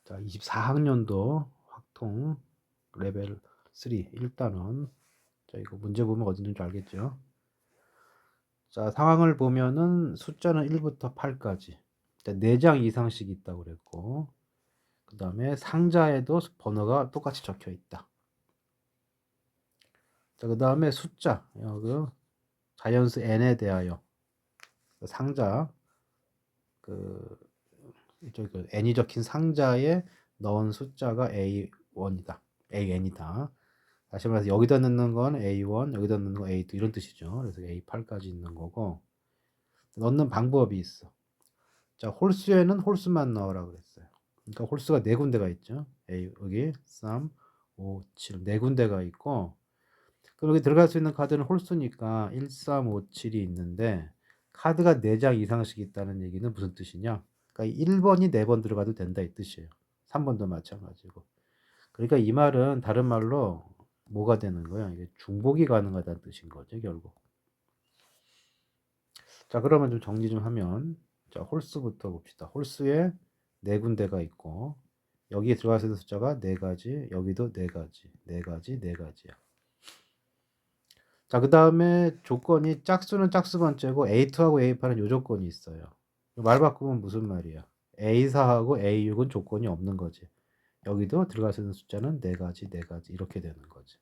자, 24학년도 확통 레벨 3 1단원. 자, 이거 문제 보면 어디 있는 줄 알겠죠? 자, 상황을 보면은 숫자는 1부터 8까지 4장 이상씩 있다고 그랬고, 그 다음에 상자에도 번호가 똑같이 적혀 있다. 자, 그 다음에 숫자, 그 자연수 n에 대하여 그 상자, 그 n이 적힌 상자에 넣은 숫자가 A1이다. AN이다. 다시 말해서 여기다 넣는 건 A1, 여기다 넣는 건 A2 이런 뜻이죠. 그래서 A8까지 있는 거고, 넣는 방법이 있어. 자, 홀수에는 홀수만 넣으라 그랬어요. 그러니까 홀수가 네 군데가 있죠. 여기 3, 5, 7 네 군데가 있고, 그럼 여기 들어갈 수 있는 카드는 홀수니까 1, 3, 5, 7이 있는데, 카드가 4장 이상씩 있다는 얘기는 무슨 뜻이냐? 그러니까 1번이 4번 들어가도 된다 이 뜻이에요. 3번도 마찬가지고. 그러니까 이 말은 다른 말로 뭐가 되는 거야? 이게 중복이 가능하다는 뜻인 거죠, 결국. 자, 그러면 좀 정리 좀 하면, 자, 홀수부터 봅시다. 홀수에 네 군데가 있고, 여기에 들어갈 수 있는 숫자가 네 가지, 여기도 네 가지, 네 가지, 네 가지야. 자, 그 다음에 조건이 짝수는 짝수 번째고 A2하고 A8은 요 조건이 있어요. 말 바꾸면 무슨 말이야? A4하고 A6은 조건이 없는 거지. 여기도 들어갈 수 있는 숫자는 네 가지, 네 가지 이렇게 되는 거지.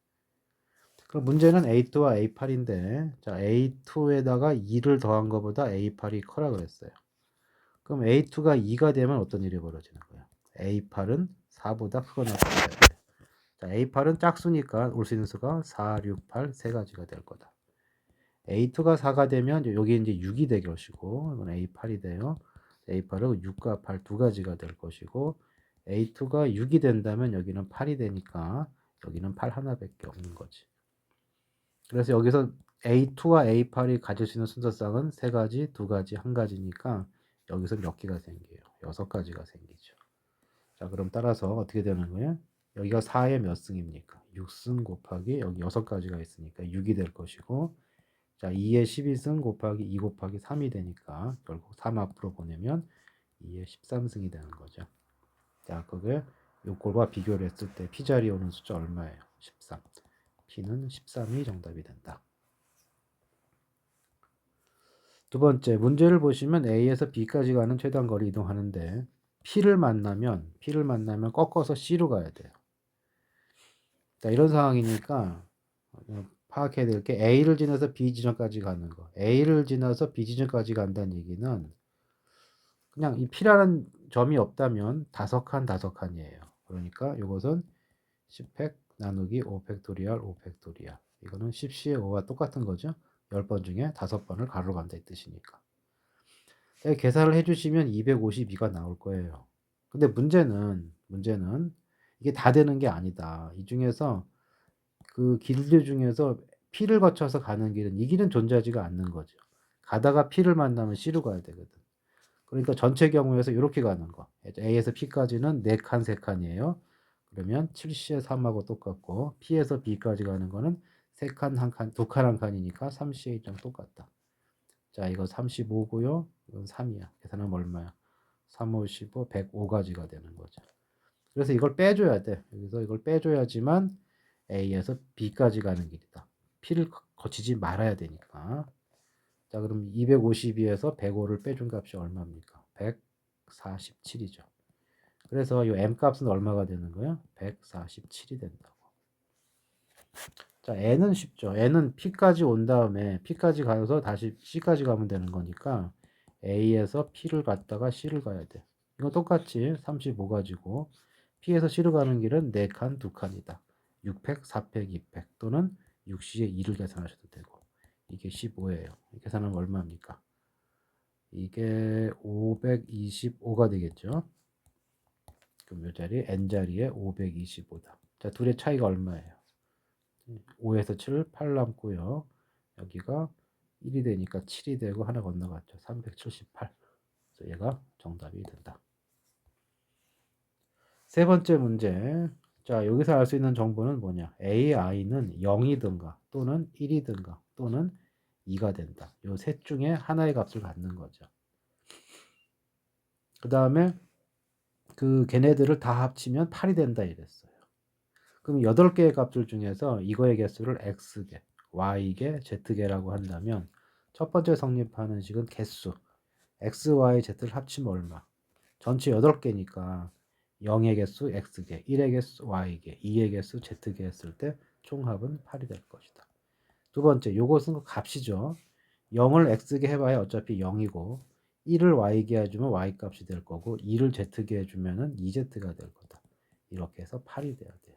그럼 문제는 A2와 A8인데, 자, A2에다가 2를 더한 것보다 A8이 커라 그랬어요. 그럼 A2가 2가 되면 어떤 일이 벌어지는 거야? A8은 4보다 크거나 같아야 돼. 자, A8은 짝수니까 올 수 있는 수가 4, 6, 8 세 가지가 될 거다. A2가 4가 되면 여기 이제 6이 될 것이고, 이건 A8이 돼요. A8은 6과 8 두 가지가 될 것이고, A2가 6이 된다면 여기는 8이 되니까 여기는 8 하나밖에 없는 거지. 그래서 여기서 A2와 A8이 가질 수 있는 순서쌍은 세 가지, 두 가지, 한 가지니까 여기서 몇 개가 생겨요? 6가지가 생기죠. 자, 그럼 따라서 어떻게 되는 거예요? 여기가 4의 몇 승입니까? 6승 곱하기 여기 6가지가 있으니까 6이 될 것이고, 자, 2의 12승 곱하기 2 곱하기 3이 되니까 결국 3 앞으로 보내면 2의 13승이 되는 거죠. 자, 그게 요꼴과 비교를 했을 때 P자리에 오는 숫자 얼마예요? 13. P는 13이 정답이 된다. 두 번째, 문제를 보시면 A에서 B까지 가는 최단 거리 이동하는데 P를 만나면 꺾어서 C로 가야 돼요. 자, 이런 상황이니까 파악해야 될 게 A를 지나서 B 지점까지 가는 거. A를 지나서 B 지점까지 간다는 얘기는 그냥 이 P라는 점이 없다면 다섯 칸이에요. 그러니까 이것은 10팩 나누기 5팩토리얼 5팩토리얼. 이거는 10C의 5와 똑같은 거죠. 10번 중에 5번을 가로로 간다 이 뜻이니까. 계산을 해주시면 252가 나올 거예요. 근데 문제는 이게 다 되는 게 아니다. 이 중에서 그 길들 중에서 P를 거쳐서 가는 길은 이 길은 존재하지가 않는 거죠. 가다가 P를 만나면 C로 가야 되거든. 그러니까 전체 경우에서 이렇게 가는 거. A에서 P까지는 4칸, 3칸이에요. 그러면 7C의 3하고 똑같고 P에서 B까지 가는 거는 3칸, 1칸, 2칸, 1칸이니까 3C의 입장 똑같다. 자, 이거 35고요. 이건 3이야. 계산하면 얼마야? 3, 5, 15, 105가지가 되는 거죠. 그래서 이걸 빼줘야 돼. 여기서 이걸 빼줘야지만 A에서 B까지 가는 길이다. P를 거치지 말아야 되니까. 자, 그럼 252에서 105를 빼준 값이 얼마입니까? 147이죠. 그래서 이 M 값은 얼마가 되는 거야? 147이 된다고. 자, N은 쉽죠. N은 P까지 온 다음에 P까지 가서 다시 C까지 가면 되는 거니까 A에서 P를 갔다가 C를 가야 돼. 이거 똑같이 35 가지고 P에서 C로 가는 길은 4칸, 2칸이다. 6팩, 4팩, 2팩 또는 6C의 2를 계산하셔도 되고 이게 15예요. 계산하면 얼마입니까? 이게 525가 되겠죠. 그럼 이 자리 N자리에 525다. 자, 둘의 차이가 얼마예요? 5에서 7, 8 남고요. 여기가 1이 되니까 7이 되고 하나 건너갔죠. 378. 그래서 얘가 정답이 된다. 세 번째 문제. 자, 여기서 알 수 있는 정보는 뭐냐? AI는 0이든가 또는 1이든가 또는 2가 된다. 이 셋 중에 하나의 값을 갖는 거죠. 그 다음에 그 걔네들을 다 합치면 8이 된다 이랬어요. 그럼 8개의 값들 중에서 이거의 개수를 x개, y개, z개라고 한다면 첫 번째 성립하는 식은 개수 x, y, z를 합치면 얼마? 전체 8개니까 0의 개수 x개, 1의 개수 y개, 2의 개수 z개 했을 때 총합은 8이 될 것이다. 두 번째, 요것은 값이죠. 0을 x개 해봐야 어차피 0이고 1을 y개 해주면 y값이 될 거고 2를 z개 해주면 2z가 될 거다. 이렇게 해서 8이 돼야 돼요.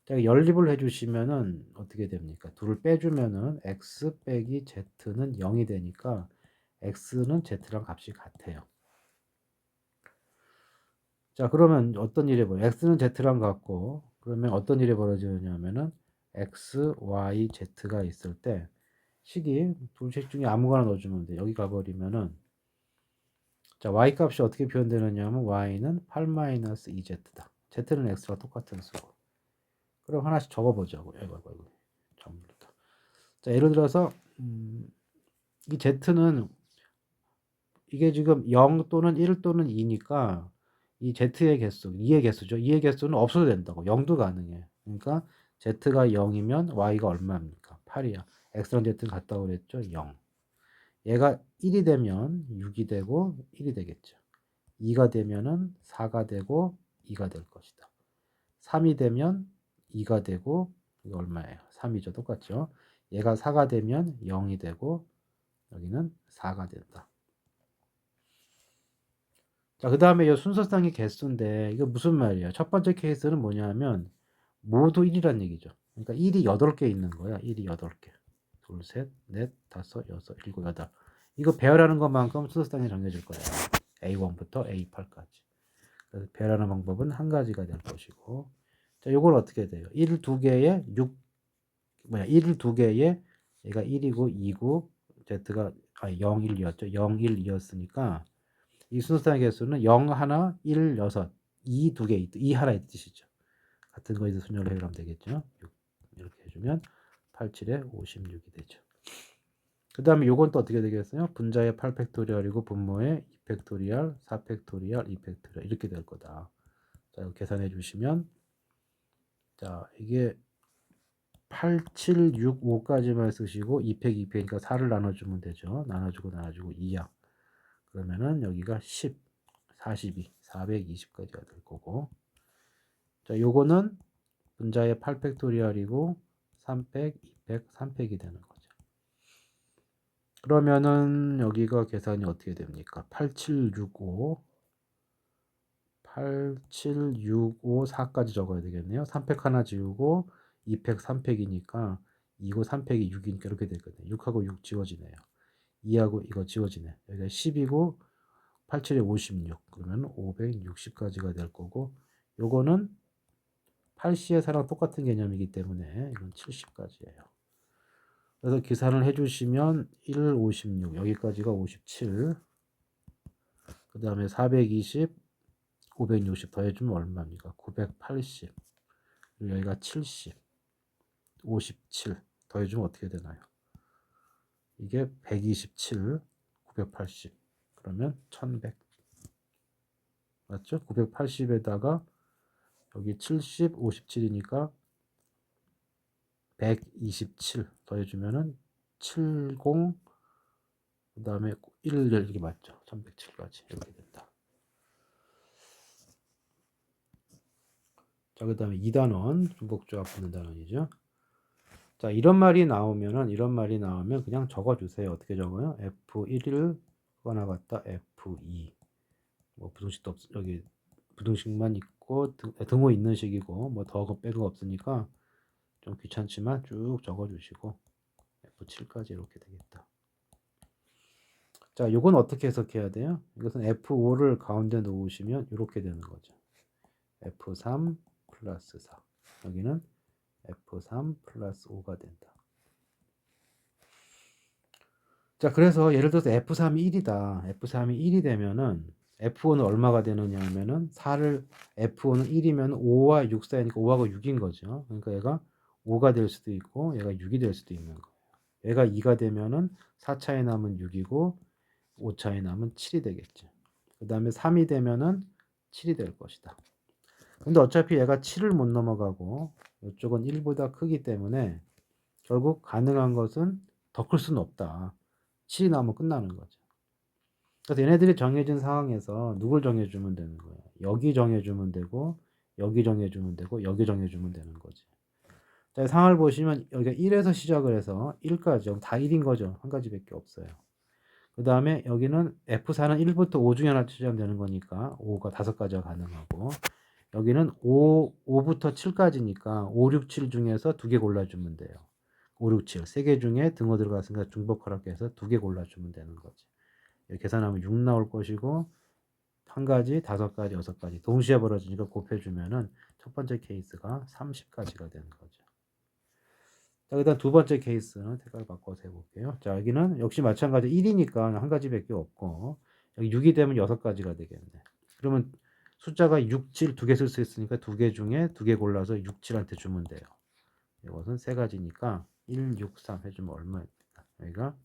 자, 연립을 해주시면은 어떻게 됩니까? 둘을 빼주면은 x 빼기 z는 0이 되니까 x는 z랑 값이 같아요. 자, 그러면 어떤 일이 벌어요? x는 z랑 같고 그러면 어떤 일이 벌어지냐면은 x, y, z가 있을 때 식이 둘식 중에 아무거나 넣어주면 돼. 여기 가버리면은 자, y 값이 어떻게 표현되느냐 하면 y는 8-2z다. z는 x와 똑같은 수고. 그럼 하나씩 적어보자고. 아이고. 잘못했다. 자, 예를 들어서 이 z는 이게 지금 0 또는 1 또는 2니까 이 z의 개수, 2의 개수죠. 2의 개수는 없어도 된다고. 0도 가능해. 그러니까 z가 0이면 y가 얼마입니까? 8이야. x랑 z는 같다고 그랬죠? 0. 얘가 1이 되면 6이 되고 1이 되겠죠. 2가 되면은 4가 되고 2가 될 것이다. 3이 되면 2가 되고 이거 얼마예요? 3이죠. 똑같죠. 얘가 4가 되면 0이 되고 여기는 4가 된다. 자, 그 다음에 이 순서상의 개수인데 이거 무슨 말이에요? 첫 번째 케이스는 뭐냐면 모두 1이란 얘기죠. 그러니까 1이 8개 있는 거야. 1이 8개. 둘, 셋, 넷, 다섯, 여섯, 일곱, 여덟. 이거 배열하는 것만큼 순서상이 정해질 거예요. A1부터 A8까지. 그래서 배열하는 방법은 한 가지가 될 것이고. 자, 요걸 어떻게 돼요? 1 2개에 1 2개에 얘가 1이고 2고 Z가 0, 1이었죠. 0, 1, 2였으니까 이 순서상의 개수는 0 하나, 1, 6, 2 두 개, 2 하나 이 뜻이죠. 같은 거에서 순열을 해결하면 되겠죠. 6 이렇게 해주면 8, 7에 56이 되죠. 그 다음에 요건 또 어떻게 되겠어요? 분자의 8팩토리얼이고 분모의 2팩토리얼, 4팩토리얼, 2팩토리얼 이렇게 될 거다. 자, 이거 계산해 주시면 자, 이게 8, 7, 6, 5까지만 쓰시고 2팩, 2팩이니까 4를 나눠주면 되죠. 나눠주고 2야. 그러면은 여기가 10, 42, 420까지가 될 거고. 자, 요거는 분자의 8팩토리얼이고 3팩, 2팩, 3팩이 되는 거죠. 그러면은 여기가 계산이 어떻게 됩니까? 8, 7, 6, 5 8, 7, 6, 5, 4까지 적어야 되겠네요. 3팩 하나 지우고 2팩, 3팩이니까 2고 3팩이 6이니까 이렇게 되거든요. 6하고 6 지워지네요. 2하고 이거 지워지네. 여기가 10이고 8, 7에 56. 그러면 560까지가 될 거고 요거는 8C의 4랑 똑같은 개념이기 때문에 이건 70까지예요. 그래서 계산을 해주시면 1, 56 여기까지가 57. 그 다음에 420, 560 더해주면 얼마입니까? 980. 그리고 여기가 70, 57 더해주면 어떻게 되나요? 이게 127, 980 그러면 1100 맞죠? 980에다가 여기 70, 57이니까 127 더해주면은 70 그 다음에 1 이게 맞죠? 1107까지 이렇게 된다. 자, 그 다음에 2단원 중복조합 붙는 단원이죠. 자, 이런 말이 나오면 그냥 적어주세요. 어떻게 적어요? F1을 하나 갖다 F2 뭐 부등식도 여기 부등식만 있고 등호 있는 식이고 뭐 더 빼고 없으니까 좀 귀찮지만 쭉 적어주시고 F7까지 이렇게 되겠다. 자, 요건 어떻게 해석해야 돼요? 이것은 F5를 가운데 놓으시면 이렇게 되는 거죠. F3 플러스 4 여기는 F3 플러스 5가 된다. 자, 그래서 예를 들어서 F3이 1이다. F3이 1이 되면은 F5는 얼마가 되느냐 하면은 4를 F5는 1이면 5와 6 사이니까 5하고 6인 거죠. 그러니까 얘가 5가 될 수도 있고 얘가 6이 될 수도 있는 거예요. 얘가 2가 되면은 4 차이 남은 6이고 5 차이 남은 7이 되겠죠. 그 다음에 3이 되면은 7이 될 것이다. 근데 어차피 얘가 7을 못 넘어가고 이쪽은 1보다 크기 때문에 결국 가능한 것은 더 클 수는 없다. 7이 나오면 끝나는 거죠. 그래서 얘네들이 정해진 상황에서 누굴 정해주면 되는 거예요. 여기 정해주면 되고 여기 정해주면 되고 여기 정해주면 되는 거지. 자, 상을 보시면 여기가 1에서 시작을 해서 1까지 다 1인 거죠. 한 가지밖에 없어요. 그 다음에 여기는 F4는 1부터 5 중에 하나 취하면 되는 거니까 5가 5가지가 가능하고 여기는 5부터 7까지니까 5, 6, 7 중에서 2개 골라주면 돼요. 5, 6, 7 3개 중에 등호 들어갔으니까 중복허락해서 2개 골라주면 되는 거지. 이렇게 계산하면 6 나올 것이고 한 가지, 5가지, 6가지 동시에 벌어지니까 곱해주면은 첫 번째 케이스가 30가지가 되는 거죠. 자, 일단 두 번째 케이스는 색깔 바꿔서 해볼게요. 자, 여기는 역시 마찬가지 1이니까 한 가지밖에 없고 여기 6이 되면 6가지가 되겠네. 그러면 숫자가 6, 7 두 개 쓸 수 있으니까 2개 중에 2개 골라서 6, 7한테 주면 돼요. 이것은 세 가지니까 1, 6, 3 해주면 얼마입니까? 여기가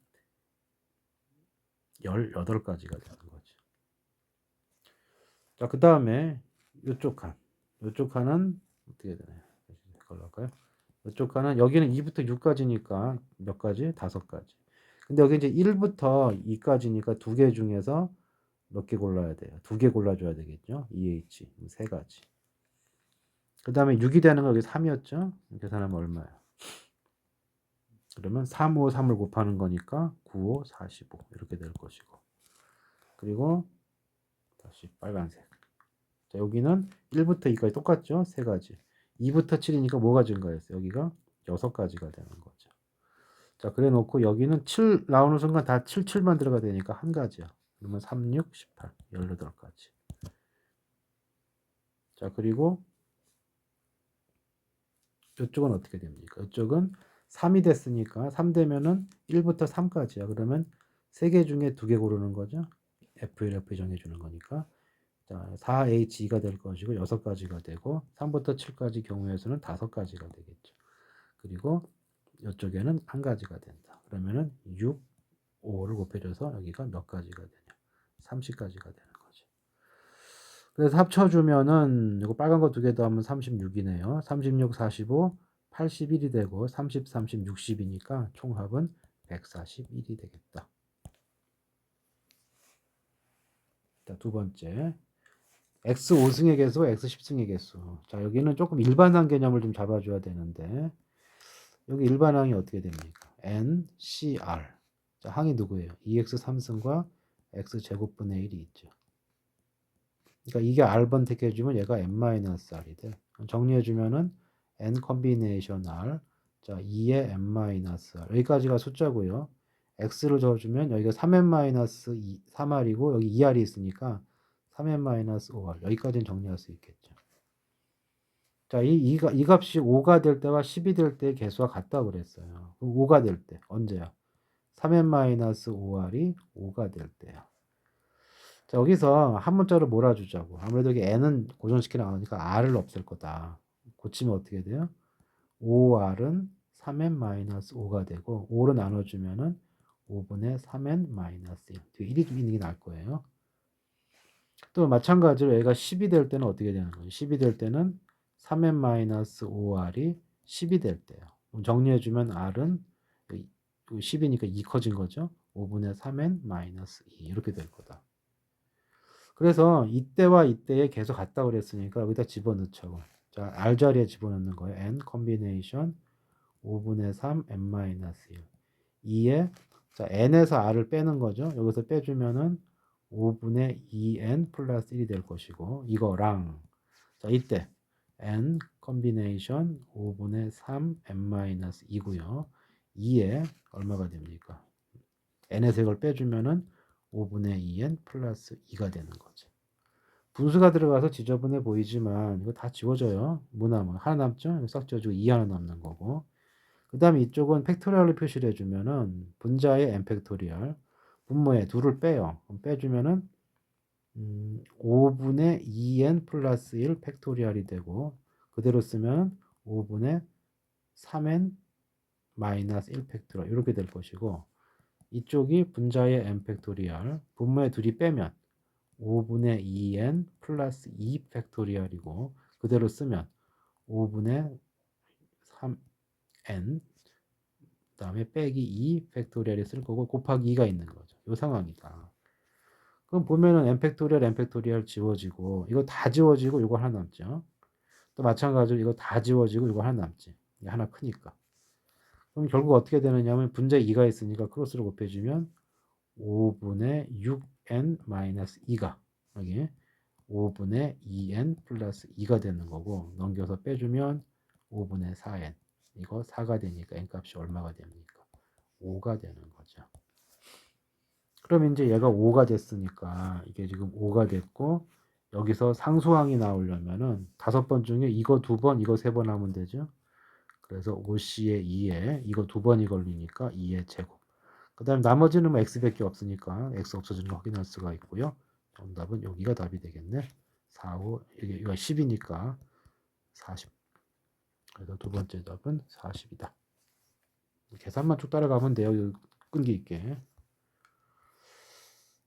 18가지가 되는 거죠. 자, 그 다음에 이쪽 칸. 이쪽 칸은 어떻게 되나요? 이걸로 할까요? 이쪽 칸은 여기는 2부터 6까지니까 몇 가지? 5가지. 근데 여기 이제 1부터 2까지니까 2개 중에서 몇 개 골라야 돼요? 2개 골라줘야 되겠죠? EH 세 가지. 그 다음에 6이 되는 거 여기 3이었죠? 계산하면 얼마예요? 그러면 3, 5, 3을 곱하는 거니까 9, 5, 45 이렇게 될 것이고 그리고 다시 빨간색. 자, 여기는 1부터 2까지 똑같죠? 세 가지. 2부터 7이니까 뭐가 증가했어요? 여기가 6가지가 되는 거죠. 자, 그래 놓고 여기는 7 나오는 순간 다 7, 7만 들어가 되니까 한 가지야. 그러면 3, 6, 18, 18가지. 자, 그리고 이쪽은 어떻게 됩니까? 이쪽은 3이 됐으니까 3 되면은 1부터 3까지야. 그러면 3개 중에 2개 고르는 거죠. F1, F2 정해주는 거니까. 자, 4H2가 될 것이고 6가지가 되고 3부터 7까지 경우에서는 5가지가 되겠죠. 그리고 이쪽에는 한 가지가 된다. 그러면은 6, 5를 곱해줘서 여기가 몇 가지가 되냐? 30가지가 되는 거죠. 그래서 합쳐주면은 이거 빨간 거 두 개 더하면 36이네요. 36, 45, 81이 되고 30, 30, 60이니까 총합은 141이 되겠다. 자, 두 번째. X 5승의 개수, X 10승의 개수. 자, 여기는 조금 일반항 개념을 좀 잡아줘야 되는데 여기 일반항이 어떻게 됩니까? N, C, R. 자, 항이 누구예요? 2X 3승과 X 제곱분의 1이 있죠. 그러니까 이게 R번 택해주면 얘가 N-R이 돼. 정리해주면은 N 컨비네이션 R. 자, 2의 N-R. 여기까지가 숫자고요. X를 줘주면 여기가 3N-2, 3R이고 여기 2R이 있으니까 3N-5R. 여기까지는 정리할 수 있겠죠. 자, 이 값이 5가 될 때와 10이 될 때의 개수가 같다고 그랬어요. 5가 될 때. 언제야? 3N-5R이 5가 될 때야. 자, 여기서 한 문자로 몰아주자고. 아무래도 이게 n은 고정시켜 나오니까 r을 없앨 거다. 고치면 어떻게 돼요? 5r은 3n-5가 되고 5로 나눠주면은 5분의 3n-1. 뒤에 1이 좀 있는 게 나을 거예요. 또 마찬가지로 얘가 10이 될 때는 어떻게 되는 거예요? 10이 될 때는 3n-5r이 10이 될 때요. 정리해주면 r은 10이니까 2 커진 거죠. 5분의 3n-2 이렇게 될 거다. 그래서 이때와 이때에 계속 같다고 그랬으니까 여기다 집어넣자고. 자, R 자리에 집어넣는 거예요. n 컨비네이션 5분의 3 n-1. 2에 자, n에서 r을 빼는 거죠. 여기서 빼주면은 5분의 2n 플러스 1이 될 것이고 이거랑 자, 이때 n 컨비네이션 5분의 3 n-2고요. 2에 얼마가 됩니까? n에서 이걸 빼주면은 5분의 2n 플러스 2가 되는 거죠. 분수가 들어가서 지저분해 보이지만 이거 다 지워져요. 뭐 남아? 하나 남죠? 싹 지워지고 2 하나 남는 거고. 그 다음에 이쪽은 팩토리얼로 표시를 해주면은 분자의 n 팩토리얼 분모에 2를 빼요. 그럼 빼주면은 5분의 2n 플러스 1 팩토리얼이 되고 그대로 쓰면 5분의 3n 마이너스 1 팩토리얼 이렇게 될 것이고 이쪽이 분자의 n 팩토리얼 분모에 2이 빼면 5분의 2n 플러스 2 팩토리얼이고 그대로 쓰면 5분의 3n 그 다음에 빼기 2 팩토리얼이 쓸 거고 곱하기 2가 있는 거죠. 이 상황이다. 그럼 보면은 n 팩토리얼 n 팩토리얼 지워지고 이거 다 지워지고 이거 하나 남죠. 또 마찬가지로 이거 다 지워지고 이거 하나 남지. 이게 하나 크니까. 그럼 결국 어떻게 되느냐면 분자 2가 있으니까 크로스를 곱해주면 5분의 6n 마이너스 2가 여기 5분의 2n 플러스 2가 되는 거고 넘겨서 빼주면 5분의 4n 이거 4가 되니까 n 값이 얼마가 됩니까? 5가 되는 거죠. 그럼 이제 얘가 5가 됐으니까 이게 지금 5가 됐고 여기서 상수항이 나오려면은 5번 중에 이거 2번 이거 3번 하면 되죠. 그래서 5C에 2에 이거 2번이 걸리니까 2의 제곱. 그 다음에 나머지는 뭐 x밖에 없으니까 x 없어지는 거 확인할 수가 있고요. 정답은 여기가 답이 되겠네. 4, 5, 이거 10이니까 40. 그래서 두 번째 답은 40이다. 계산만 쭉 따라가면 돼요. 끈기 있게.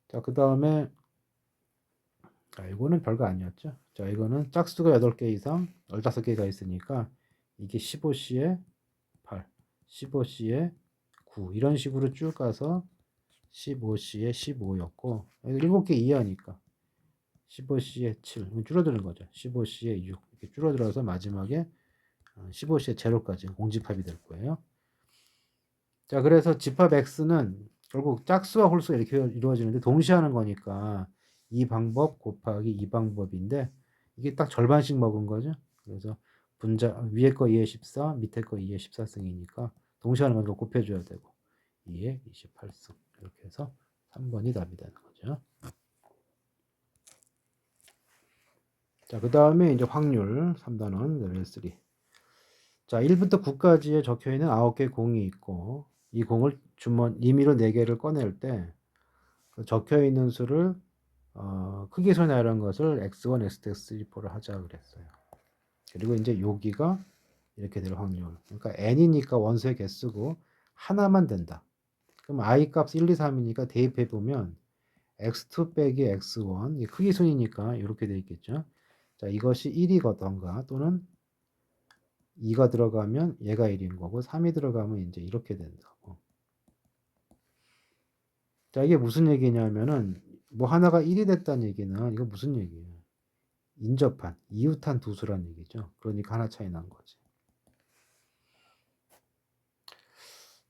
자, 그 다음에 이거는 별거 아니었죠. 자, 이거는 짝수가 8개 이상 15개가 있으니까 이게 15C에 8, 15C에 9 이런 식으로 쭉 가서 15C에 15였고 7개 이하니까 15C에 7 줄어드는 거죠. 15C에 6 이렇게 줄어들어서 마지막에 15C에 제로까지 공집합이 될 거예요. 자, 그래서 집합 X는 결국 짝수와 홀수가 이렇게 이루어지는데 동시에 하는 거니까 이 방법 곱하기 이 방법인데 이게 딱 절반씩 먹은 거죠. 그래서 분자 위에 거 2에 14, 밑에 거 2에 14승이니까 동시에 하는 거니까 곱해줘야 되고 2에 28승 이렇게 해서 3번이 답이 되는 거죠. 자, 그 다음에 이제 확률 3단원 레벨 3. 자, 1부터 9까지에 적혀 있는 9개 공이 있고 이 공을 임의로 4개를 꺼낼 때 그 적혀 있는 수를 크기로 나열한 것을 x1, x2, x3를 하자 그랬어요. 그리고 이제 여기가 이렇게 될 확률. 그러니까 n이니까 원소의 개수고 하나만 된다. 그럼 i 값 1, 2, 3이니까 대입해 보면 x2 빼기 x1 이 크기 순이니까 이렇게 돼 있겠죠. 자, 이것이 1이거든가 또는 2가 들어가면 얘가 1인 거고 3이 들어가면 이제 이렇게 된다고. 자, 이게 무슨 얘기냐면은 뭐 하나가 1이 됐다는 얘기는 이거 무슨 얘기예요? 인접한, 이웃한 두 수란 얘기죠. 그러니까 하나 차이 난 거지.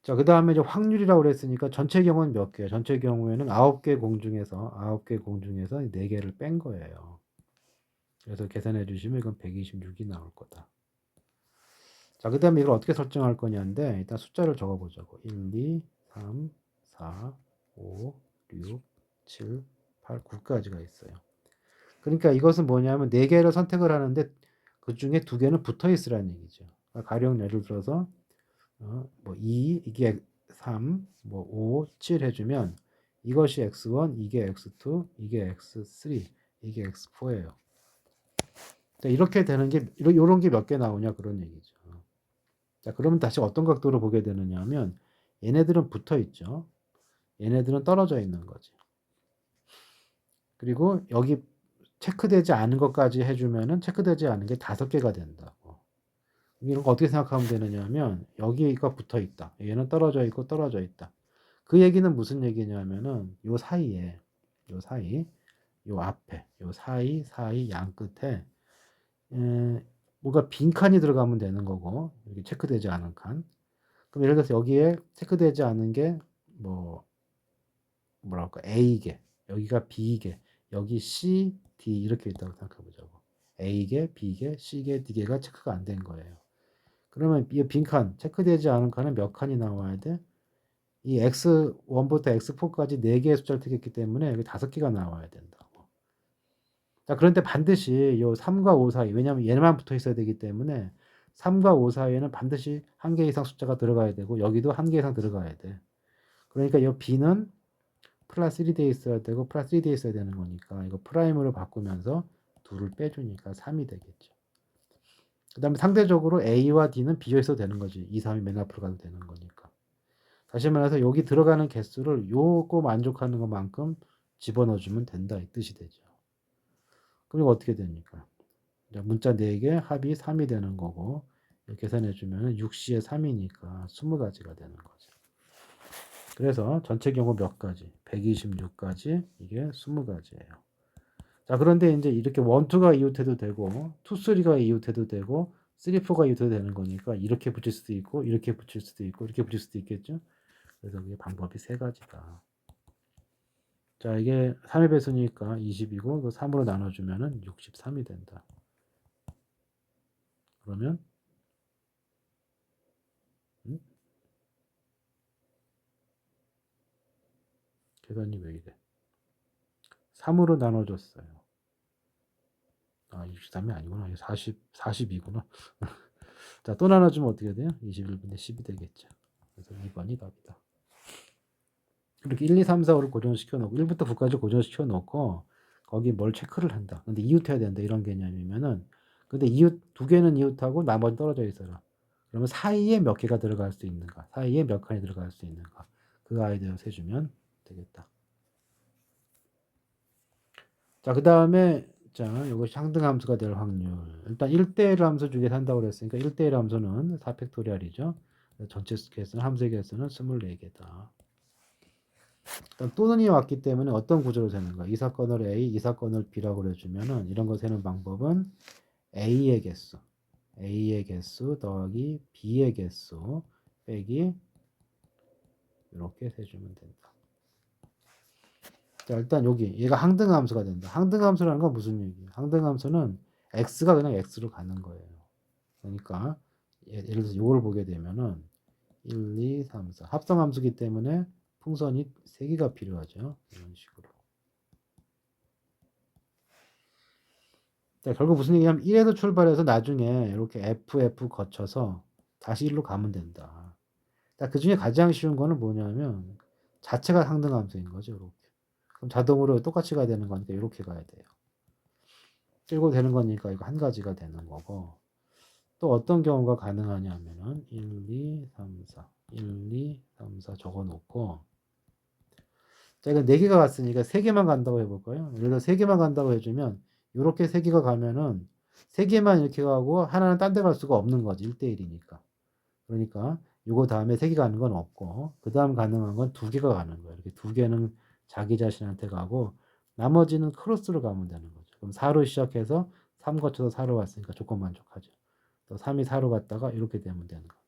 자, 그 다음에 이제 확률이라고 그랬으니까 전체 경우는 몇 개예요? 전체 경우에는 9개 공 중에서 4개를 뺀 거예요. 그래서 계산해 주시면 이건 126이 나올 거다. 자, 그 다음에 이걸 어떻게 설정할 거냐인데 일단 숫자를 적어보자고. 1, 2, 3, 4, 5, 6, 7, 8, 9까지가 있어요. 그러니까 이것은 뭐냐면 4개를 선택을 하는데 그 중에 2개는 붙어 있으라는 얘기죠. 그러니까 가령 예를 들어서 뭐 2, 이게 3, 뭐 5, 7 해주면 이것이 x1, 이게 x2, 이게 x3, 이게 x4예요. 이렇게 되는 게 이런 게 몇 개 나오냐 그런 얘기죠. 자, 그러면 다시 어떤 각도로 보게 되느냐 하면 얘네들은 붙어 있죠. 얘네들은 떨어져 있는 거지. 그리고 여기 체크되지 않은 것까지 해주면은 체크되지 않은 게 5개가 된다고. 이런 거 어떻게 생각하면 되느냐 하면 여기가 붙어 있다. 얘는 떨어져 있고 떨어져 있다. 그 얘기는 무슨 얘기냐면은 요 사이에 요 사이 요 앞에 요 사이 양 끝에 뭐가 빈 칸이 들어가면 되는 거고 여기 체크되지 않은 칸. 그럼 예를 들어서 여기에 체크되지 않은 게 뭐랄까 A개 여기가 B개 여기 C, D 이렇게 있다고 생각해 보자고. A개, B개, C개, D개가 체크가 안 된 거예요. 그러면 이 빈칸 체크되지 않은 칸은 몇 칸이 나와야 돼? 이 x1부터 x4까지 4개의 숫자를 택했기 때문에 여기 5개가 나와야 된다고. 자, 그런데 반드시 요 3과 5 사이, 왜냐하면 얘만 붙어 있어야 되기 때문에 3과 5 사이에는 반드시 1개 이상 숫자가 들어가야 되고 여기도 1개 이상 들어가야 돼. 그러니까 이 b는 플러스 1이 돼 있어야 되고 플러스 1이 돼 있어야 되는 거니까 이거 프라임으로 바꾸면서 2를 빼주니까 3이 되겠죠. 그 다음에 상대적으로 a와 d는 비어 있어도 되는 거지. 2, 3이 맨 앞으로 가도 되는 거니까. 다시 말해서 여기 들어가는 개수를 요거 만족하는 것만큼 집어넣어주면 된다 이 뜻이 되죠. 그럼 이거 어떻게 됩니까? 문자 4개 합이 3이 되는 거고 계산해주면 6시에 3이니까 20가지가 되는 거죠. 그래서 전체 경우 몇 가지? 126가지, 이게 20가지예요. 자, 그런데 이제 이렇게 1, 2가 이웃해도 되고 2, 3가 이웃해도 되고 3, 4가 이웃해도 되는 거니까 이렇게 붙일 수도 있고 이렇게 붙일 수도 있고 이렇게 붙일 수도 있겠죠. 그래서 그게 방법이 3가지다. 자, 이게 3의 배수니까 20이고 그 3으로 나눠주면 63이 된다. 그러면 계산이 왜 이래? 3으로 나눠줬어요. 아, 63이 아니구나. 42구나. 자, 또 나눠주면 어떻게 돼요? 21분의 10이 되겠죠. 그래서 2번이 답이다. 이렇게 1, 2, 3, 4, 5를 고정시켜 놓고 1부터 9까지 고정시켜 놓고 거기 뭘 체크를 한다. 근데 이웃해야 된다. 이런 개념이면은 근데 이웃 두 개는 이웃하고 나머지 떨어져 있어라. 그러면 사이에 몇 개가 들어갈 수 있는가? 사이에 몇 칸이 들어갈 수 있는가? 그 아이디어 세주면 되겠다. 자, 그 다음에 자, 이것이 상등함수가 될 확률. 일단 1대1 함수 중에 산다고 그랬으니까 1대1 함수는 4팩토리얼이죠. 전체 개수는 함수의 개수는 24개다. 일단 또는이 왔기 때문에 어떤 구조로 세는 거야? 이 사건을 A, 이 사건을 B라고 그래주면은 이런 거 세는 방법은 A의 개수 더하기 B의 개수 빼기 이렇게 세주면 된다. 자, 일단 여기 얘가 항등함수가 된다. 항등함수라는 건 무슨 얘기예요? 항등함수는 x가 그냥 x로 가는 거예요. 그러니까 예를 들어서 이걸 보게 되면은 1, 2, 3, 4 합성함수기 때문에 풍선이 3개가 필요하죠. 이런 식으로. 자, 결국 무슨 얘기냐면 1에서 출발해서 나중에 이렇게 FF 거쳐서 다시 1로 가면 된다. 자, 그 중에 가장 쉬운 거는 뭐냐면 자체가 상등함수인 거죠. 이렇게. 그럼 자동으로 똑같이 가야 되는 거니까 이렇게 가야 돼요. 끌고 되는 거니까 이거 한 가지가 되는 거고 또 어떤 경우가 가능하냐면은 1, 2, 3, 4 1, 2, 3, 4 적어 놓고 자, 이거 4개가 갔으니까 3개만 간다고 해볼까요? 예를 들어 3개만 간다고 해주면 이렇게 3개가 가면은 3개만 이렇게 가고 하나는 딴 데 갈 수가 없는 거지. 1대1이니까. 그러니까 요거 다음에 3개 가는 건 없고 그 다음 가능한 건 2개가 가는 거예요. 이렇게 2개는 자기 자신한테 가고 나머지는 크로스로 가면 되는 거죠. 그럼 4로 시작해서 3 거쳐서 4로 왔으니까 조건 만족하죠. 또 3이 4로 갔다가 이렇게 되면 되는 거예요.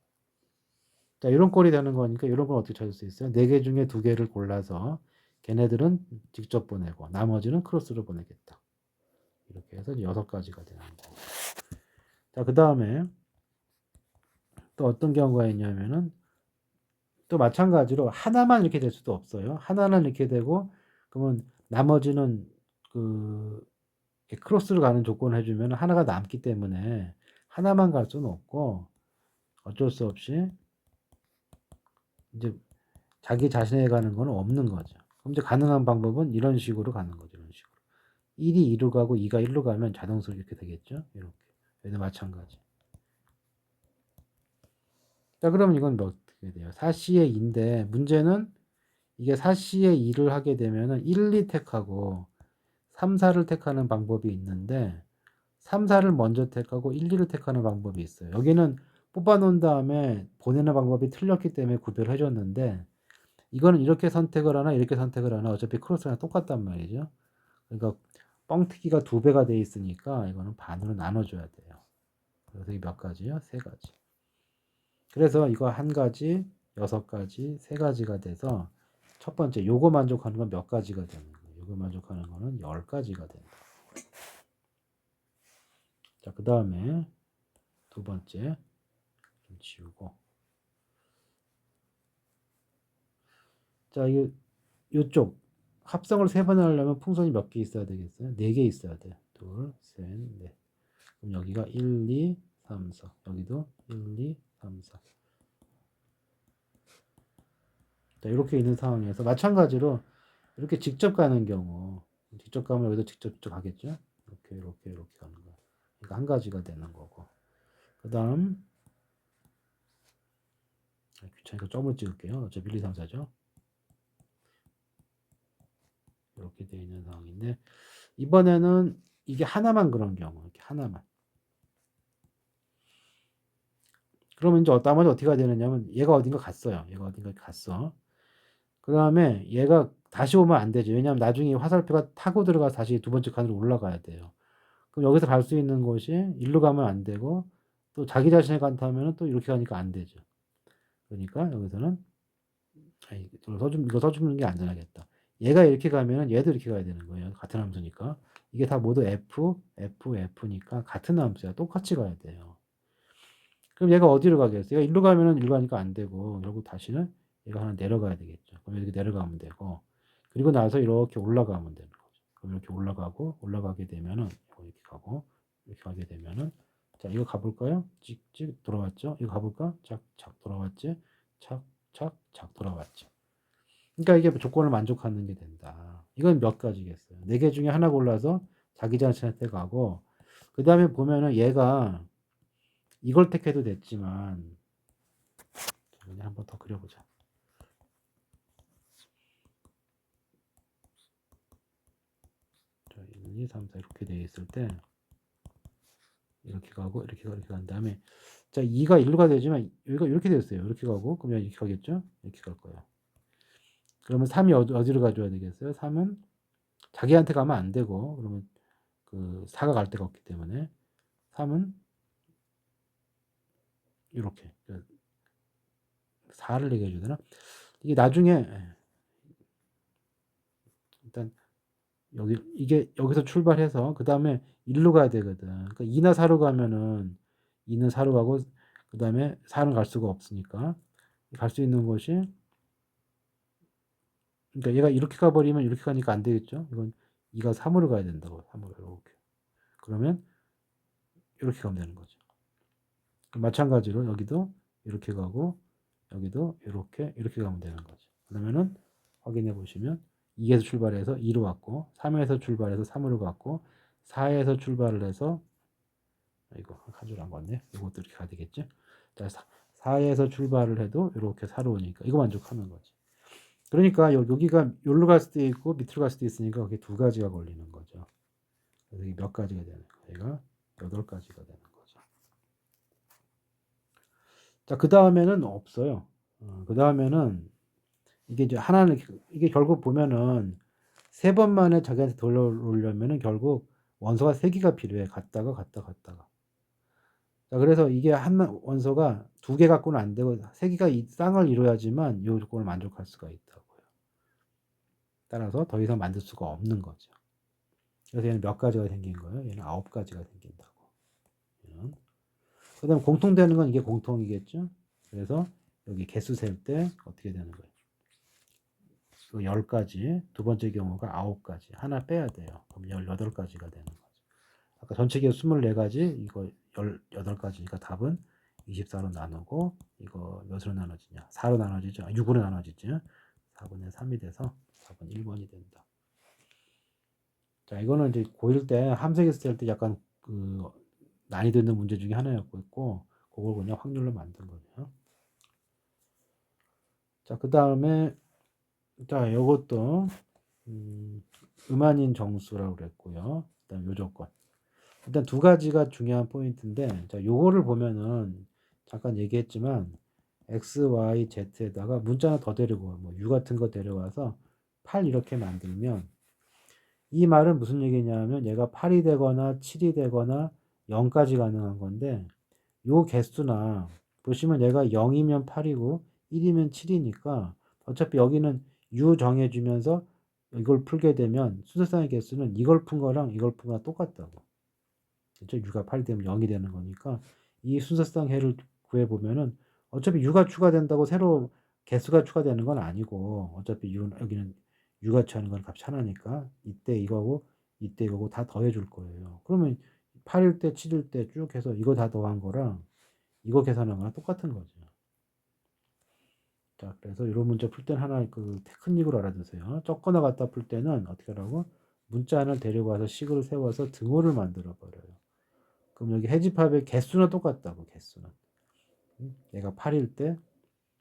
자, 이런 꼴이 되는 거니까 이런 건 어떻게 찾을 수 있어요? 4개 중에 2개를 골라서 걔네들은 직접 보내고 나머지는 크로스로 보내겠다. 이렇게 해서 6가지가 되는 거고. 자, 그 다음에 또 어떤 경우가 있냐면은 또 마찬가지로 하나만 이렇게 될 수도 없어요. 하나는 이렇게 되고 그러면 나머지는 그 크로스로 가는 조건을 해주면 하나가 남기 때문에 하나만 갈 수는 없고 어쩔 수 없이 이제 자기 자신에 가는 건 없는 거죠. 그럼 이제 가능한 방법은 이런 식으로 가는 거죠. 이런 식으로. 1이 2로 가고 2가 1로 가면 자동적으로 이렇게 되겠죠. 이렇게. 얘도 마찬가지. 자, 그러면 이건 뭐 어떻게 돼요? 4C의 2인데 문제는 이게 4C의 2를 하게 되면은 1, 2 택하고 3, 4를 택하는 방법이 있는데 3, 4를 먼저 택하고 1, 2를 택하는 방법이 있어요. 여기는 뽑아 놓은 다음에 보내는 방법이 틀렸기 때문에 구별을 해줬는데 이거는 이렇게 선택을 하나 이렇게 선택을 하나 어차피 크로스랑 똑같단 말이죠. 그러니까 뻥튀기가 2배가 돼 있으니까 이거는 반으로 나눠줘야 돼요. 그래서 이게 몇 가지요? 3가지. 그래서 이거 한 가지, 6가지, 3가지가 돼서 첫 번째 요거 만족하는 건 몇 가지가 되는 거예요. 요거 만족하는 거는 10가지가 된다. 자, 그 다음에 두 번째 좀 지우고 자, 이게 요쪽 합성을 3번 하려면 풍선이 몇 개 있어야 되겠어요? 4개 있어야 돼. 둘, 셋, 넷. 그럼 여기가 1, 2, 3, 4. 여기도 1, 2, 3, 4. 자, 이렇게 있는 상황에서 마찬가지로 이렇게 직접 가는 경우 직접 가면 여기도 직접 가겠죠? 이렇게 가는 거. 그러니까 한 가지가 되는 거고. 그 다음 귀찮으니까 점을 찍을게요. 어차피 1, 2, 3, 4죠. 이렇게 되어 있는 상황인데 이번에는 이게 하나만 그런 경우 이렇게 하나만. 그러면 이제 나머지 어떻게 해야 되느냐면 얘가 어딘가 갔어요. 얘가 어딘가 갔어. 그 다음에 얘가 다시 오면 안 되죠. 왜냐하면 나중에 화살표가 타고 들어가서 다시 두 번째 칸으로 올라가야 돼요. 그럼 여기서 갈 수 있는 곳이 일로 가면 안 되고 또 자기 자신의 간타하면 또 이렇게 가니까 안 되죠. 그러니까 여기서는 이거 써주는 게 안전하겠다. 얘가 이렇게 가면은 얘도 이렇게 가야 되는 거예요. 같은 함수니까. 이게 다 모두 F니까 같은 함수야. 똑같이 가야 돼요. 그럼 얘가 어디로 가겠어? 얘가 일로 가면은 일로 가니까 안 되고, 결국 다시는 얘가 하나 내려가야 되겠죠. 그럼 이렇게 내려가면 되고, 그리고 나서 이렇게 올라가면 되는 거죠. 그럼 이렇게 올라가게 되면은, 이렇게 가고, 이렇게 가게 되면은, 자, 이거 가볼까요? 찍찍 돌아왔죠? 이거 가볼까? 착착 돌아왔지? 착착착 돌아왔죠. 그러니까 이게 조건을 만족하는 게 된다. 이건 몇 가지겠어요. 네 개 중에 하나 골라서 자기 자신한테 가고, 그 다음에 보면은 얘가 이걸 택해도 됐지만, 그냥 한번 더 그려보자. 자, 1, 2, 3, 4 이렇게 되어 있을 때, 이렇게 가고, 이렇게 간 다음에, 자, 2가 1루가 되지만, 여기가 이렇게 됐어요. 이렇게 가고, 그러면 이렇게 가겠죠? 이렇게 갈 거예요. 그러면 3이 어디로 가줘야 되겠어요? 3은 자기한테 가면 안 되고, 그러면 그 4가 갈 데가 없기 때문에, 3은 이렇게. 4를 얘기해 주되나? 이게 나중에, 일단, 이게 여기서 출발해서, 그 다음에 1로 가야 되거든. 그러니까 2나 4로 가면은, 2는 4로 가고, 그 다음에 4는 갈 수가 없으니까, 갈 수 있는 곳이, 그러니까 얘가 이렇게 가버리면 이렇게 가니까 안 되겠죠? 이건 2가 3으로 가야 된다고. 3으로 이렇게. 그러면 이렇게 가면 되는 거죠. 마찬가지로 여기도 이렇게 가고 여기도 이렇게 가면 되는 거죠. 그러면은 확인해 보시면 2에서 출발해서 2로 갔고 3에서 출발해서 3으로 갔고 4에서 출발을 해서 이거 한 줄 안 갔네. 이것도 이렇게 가야 되겠죠? 자, 4에서 출발을 해도 이렇게 4로 오니까 이거 만족하는 거지. 그러니까 여기가 여기로 갈 수도 있고 밑으로 갈 수도 있으니까 그게 두 가지가 걸리는 거죠. 그래서 이게 몇 가지가 되는 거예요? 얘가 8가지가 되는 거죠. 자, 그 다음에는 없어요. 그 다음에는 이게 이제 하나는 이게 결국 보면은 3번 만에 자기한테 돌려오려면은 결국 원소가 3개가 필요해. 갔다가. 자, 그래서 이게 한 원소가 2개 갖고는 안 되고 3개가 이 쌍을 이루어야지만 이 조건을 만족할 수가 있다고요. 따라서 더 이상 만들 수가 없는 거죠. 그래서 얘는 몇 가지가 생긴 거예요? 얘는 9가지가 생긴다고. 그 다음에 공통되는 건 이게 공통이겠죠? 그래서 여기 개수 셀 때 어떻게 되는 거예요? 10가지, 두 번째 경우가 9가지. 하나 빼야 돼요. 그럼 18가지가 되는 거죠. 아까 전체 개수 24가지, 이거 18가지니까 답은 24로 나누고, 이거 몇으로 나눠지냐? 4로 나눠지죠? 6으로 나눠지죠? 4분의 3이 돼서 4번 1번이 된다. 자, 이거는 이제 고1 때 함수계수 셀 때 약간 그 난이도 있는 문제 중에 하나였고, 그걸 그냥 확률로 만든 거죠. 자, 그 다음에, 자, 요것도, 음한인 정수라고 그랬고요. 그다음 요조건. 일단 두 가지가 중요한 포인트인데, 자, 요거를 보면은 잠깐 얘기했지만 x, y, z에다가 문자 하나 더 데리고 뭐 u 같은 거 데려와서 8 이렇게 만들면 이 말은 무슨 얘기냐면 얘가 8이 되거나 7이 되거나 0까지 가능한 건데 요 개수나 보시면 얘가 0이면 8이고 1이면 7이니까 어차피 여기는 u 정해주면서 이걸 풀게 되면 순서상의 개수는 이걸 푼 거랑 이걸 푼 거랑 똑같다고. 그렇죠? u가 8이 되면 0이 되는 거니까 이 순서상 해를 구해보면은 어차피 u가 추가된다고 새로 개수가 추가되는 건 아니고 어차피 여기는 u가 취하는 건 값이 하나니까 이때 이거고 다 더해줄 거예요. 그러면 8일 때 7일 때 쭉 해서 이거 다 더한 거랑 이거 계산한 거랑 똑같은 거죠. 자, 그래서 이런 문제 풀 때는 하나 그 테크닉으로 알아두세요. 적거나 갖다 풀 때는 어떻게 하라고? 문자 하나를 데리고 와서 식을 세워서 등호를 만들어 버려요. 그럼 여기 해집합의 개수는 똑같다고, 개수는. 얘가 8일 때,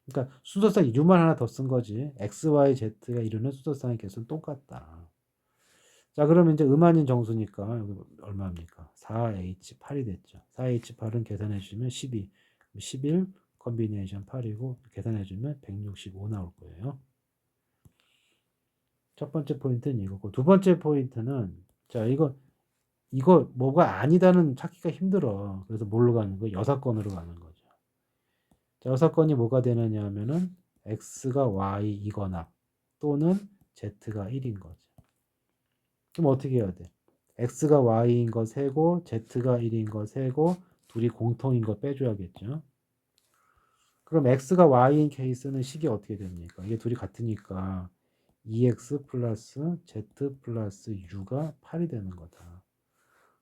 그러니까 순서상 U만 하나 더 쓴 거지. X, Y, Z가 이루는 순서상의 개수는 똑같다. 자, 그러면 이제 음한인 정수니까 여기 얼마입니까? 4H8이 됐죠. 4H8은 계산해 주시면 12, 11 컨비네이션 8이고 계산해 주면 165 나올 거예요. 첫 번째 포인트는 이거고, 두 번째 포인트는, 자, 이거 뭐가 아니다는 찾기가 힘들어. 그래서 뭘로 가는 거예요? 여사건으로 가는 거죠. 자, 여사건이 뭐가 되느냐 하면은 x가 y이거나 또는 z가 1인 거죠. 그럼 어떻게 해야 돼? x가 y인 거 세고 z가 1인 거 세고 둘이 공통인 거 빼줘야겠죠. 그럼 x가 y인 케이스는 식이 어떻게 됩니까? 이게 둘이 같으니까 2x 플러스 z 플러스 u가 8이 되는 거다.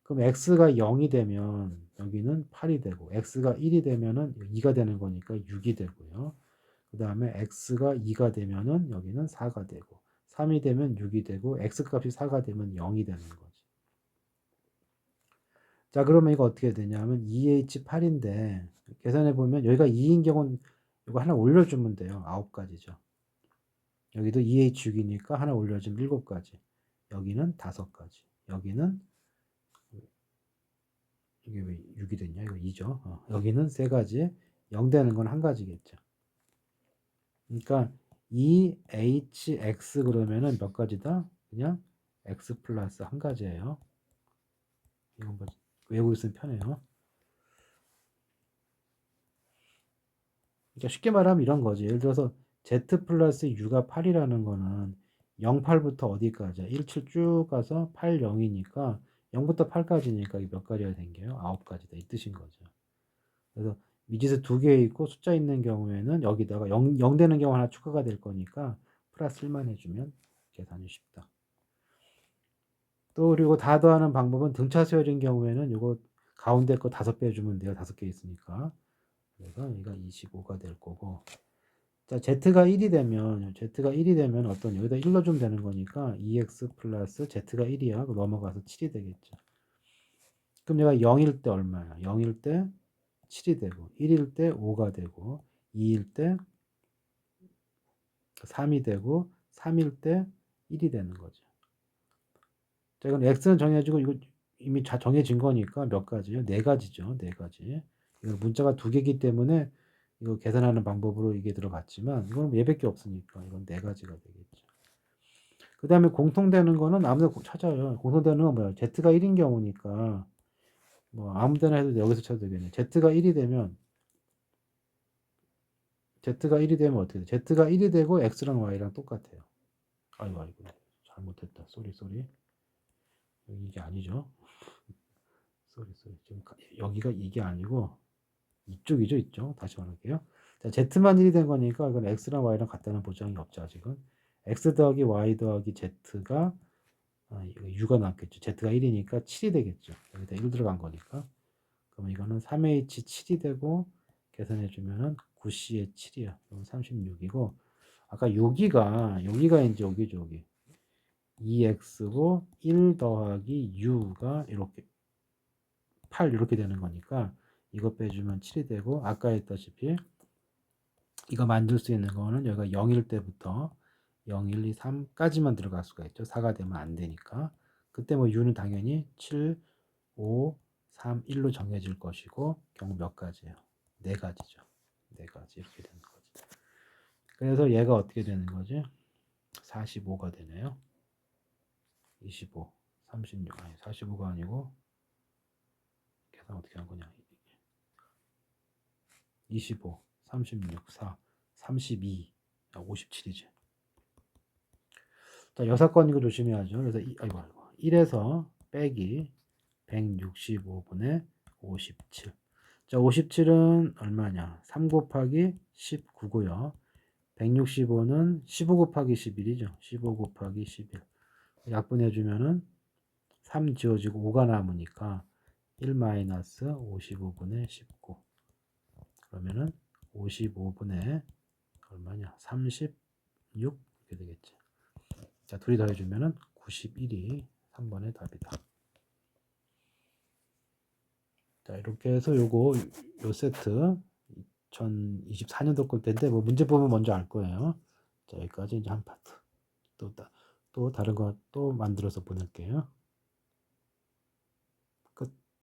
그럼 x가 0이 되면 여기는 8이 되고 x가 1이 되면은 2가 되는 거니까 6이 되고요. 그 다음에 x가 2가 되면은 여기는 4가 되고 3이 되면 6이 되고 x 값이 4가 되면 0이 되는 거지. 자, 그러면 이거 어떻게 되냐면 2H8인데 계산해 보면 여기가 2인 경우는 이거 하나 올려주면 돼요. 9가지죠. 여기도 2H6이니까 하나 올려주면 7가지. 여기는 5가지. 여기는 이게 왜 6이 됐냐? 이거 2죠. 여기는 3가지. 0 되는 건 1가지겠죠. 그러니까 2hx 그러면은 몇 가지다? 그냥 x 플러스 1가지예요. 이건 뭐 외우고 있으면 편해요. 그러니까 쉽게 말하면 이런 거지. 예를 들어서 z 플러스 u가 8이라는 거는 08부터 어디까지야? 17 쭉 가서 8, 0이니까 0부터 8까지니까 이게 몇 가지가 생겨요? 9가지다. 이 뜻인 거죠. 그래서 미지수 2개 있고 숫자 있는 경우에는 여기다가 0 되는 경우 하나 추가가 될 거니까 플러스 1만 해주면 계산이 쉽다. 또 그리고 다 더하는 방법은 등차 수열인 경우에는 이거 가운데 거 5배 주면 돼요. 5개 있으니까. 그래서 얘가 25가 될 거고. 자, z가 1이 되면 어떤 여기다 1 넣어주면 되는 거니까 2x 플러스 z가 1이야. 넘어가서 7이 되겠죠. 그럼 얘가 0일 때 얼마야? 0일 때 7이 되고 1일 때 5가 되고 2일 때 3이 되고 3일 때 1이 되는 거죠. 자, 이건 x는 정해지고 이거 이미 정해진 거니까 몇 가지요? 4가지죠. 4가지. 이거 문자가 2개이기 때문에 이거 계산하는 방법으로 이게 들어갔지만 이건 얘밖에 없으니까 이건 4가지가 되겠죠. 그 다음에 공통되는 거는 아무데나 찾아요. 공통되는 건 뭐야? z가 1인 경우니까 뭐 아무데나 해도 여기서 찾아도 되겠네. z가 1이 되면 어떻게 돼? z가 1이 되고 x랑 y랑 똑같아요. 아이고 잘못했다. 쏘리. 이게 아니죠. 쏘리. 지금 여기가 이게 아니고 이쪽이죠, 이쪽. 다시 말할게요. 자, z만 1이 된 거니까 이건 x랑 y랑 같다는 보장이 없죠, 아직은. x 더하기 y 더하기 z가 이거 u가 남겠죠. z가 1이니까 7이 되겠죠. 여기다 1 들어간 거니까. 그럼 이거는 3h7이 되고 계산해 주면은 9c의 7이야. 그럼 36이고 아까 여기가 이제 여기죠, 여기. 2x고 1 더하기 u가 이렇게 8 이렇게 되는 거니까 이거 빼주면 7이 되고 아까 했다시피 이거 만들 수 있는 거는 여기가 0일 때부터 0, 1, 2, 3까지만 들어갈 수가 있죠. 4가 되면 안 되니까. 그때 뭐 u는 당연히 7, 5, 3, 1로 정해질 것이고 경우 몇 가지예요? 4가지죠. 4가지 이렇게 되는 거지. 그래서 얘가 어떻게 되는 거지? 45가 되네요. 25, 36, 아니 45가 아니고 계산 어떻게 한 거냐? 25, 36, 4, 32, 57이지. 자, 여사건 이거 조심해야죠. 그래서 아이고 1에서 빼기 165분의 57. 자, 57은 얼마냐? 3 곱하기 19고요. 165는 15 곱하기 11이죠. 15 곱하기 11. 약분해주면은 3 지워지고 5가 남으니까 1 마이너스 55분의 19. 그러면은 55분의 얼마냐? 36 이렇게 되겠지. 자, 둘이 더해주면은 91이 3번의 답이다. 자, 이렇게 해서 요 세트 2024년도 걸 텐데 뭐 문제 보면 먼저 알 거예요. 자, 여기까지 이제 한 파트. 또 또 다른 거 또 만들어서 보낼게요.